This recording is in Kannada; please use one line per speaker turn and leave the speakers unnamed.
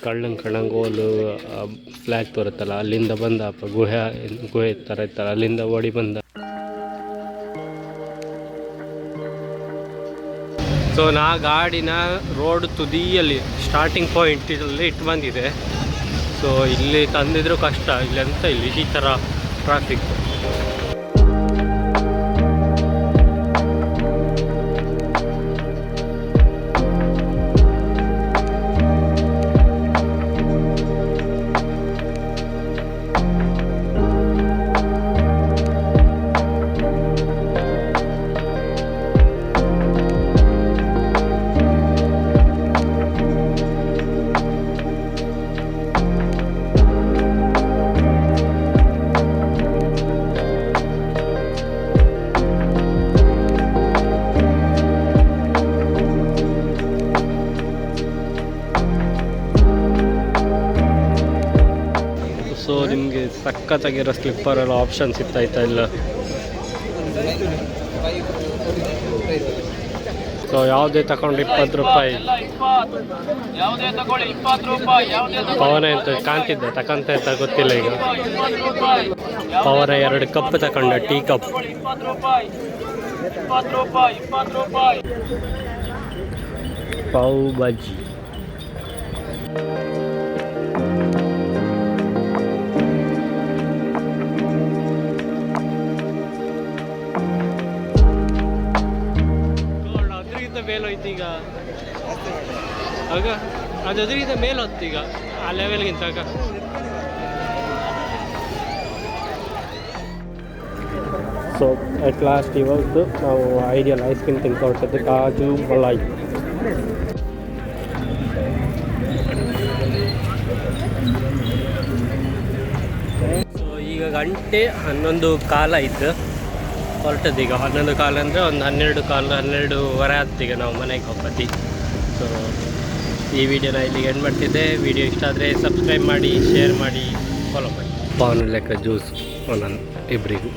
ಕಳ್ಳಂಗೋಲು ಫ್ಲ್ಯಾಗ್ ತೋರುತ್ತಲ್ಲ ಅಲ್ಲಿಂದ ಬಂದ ಗುಹೆ ಥರ ಇತ್ತಲ್ಲ ಅಲ್ಲಿಂದ ಓಡಿ ಬಂದ. ಸೊ ನಾ ಗಾಡಿನ ರೋಡ್ ತುದಿಯಲ್ಲಿ ಸ್ಟಾರ್ಟಿಂಗ್ ಪಾಯಿಂಟಲ್ಲಿ ಇಟ್ಟು ಬಂದಿದೆ. ಸೊ ಇಲ್ಲಿ ತಂದಿದ್ರು ಕಷ್ಟ, ಇಲ್ಲಿ ಅಂತ ಇಲ್ಲಿ ಈ ಥರ ಟ್ರಾಫಿಕ್. ಸೊ ನಿಮಗೆ ಸಖತ್ತಾಗಿರೋ ಸ್ಲಿಪ್ಪರೆಲ್ಲ ಆಪ್ಷನ್ ಸಿಗ್ತಾಯ್ತಾ ಇಲ್ಲ. ಸೊ ಯಾವುದೇ ತಗೊಂಡು 20 ರೂಪಾಯಿ. ಪವನ ಅಂತ ಕಾಣ್ತಿದ್ದೆ, ತಗೊಂತ ಅಂತ ಗೊತ್ತಿಲ್ಲ ಈಗ. ಪವನ 2 ಕಪ್ ತಗೊಂಡ, ಟೀ ಕಪ್. ಪಾವ್ ಭಾಜಿ. ಮೇಲೋಯ್ತು ಈಗ, ಆಗ ಅದು ಅದರಿಂದ ಮೇಲೆ ಹೊತ್ತು ಈಗ ಆ ಲೆವೆಲ್ಗಿಂತ. ಆಗ ಸೊ ಅಟ್ ಲಾಸ್ಟ್ ಇವತ್ತು ನಾವು ಐಡಿಯಲ್ ಐಸ್ ಕ್ರೀಮ್ ತಿನ್ಕೊಳ್ತಿದ್ದೆ, ಕಾಜು ಮಲಾಯ್. ಸೊ ಈಗ ಗಂಟೆ 11:15 ಆಯ್ತು. ಹೊರಟದ್ದೀಗ 11:15 ಅಂದರೆ ಒಂದು 12:12 ಆಗ್ತೀಗ ನಾವು ಮನೆಗೆ ಹೋಗ್ಬತ್ತಿ. ಸೊ ಈ ವಿಡಿಯೋನ ಇಲ್ಲಿಗೆ ಎಂಡ್ ಮಾಡ್ತಿದ್ದೆ. ವಿಡಿಯೋ ಇಷ್ಟ ಆದರೆ ಸಬ್ಸ್ಕ್ರೈಬ್ ಮಾಡಿ, ಶೇರ್ ಮಾಡಿ, ಫಾಲೋ ಮಾಡಿ. ಪಾವನ ಲೆಕ್ಕ ಜ್ಯೂಸ್ ಒಂದೊಂದು ಇಬ್ಬರಿಗೂ.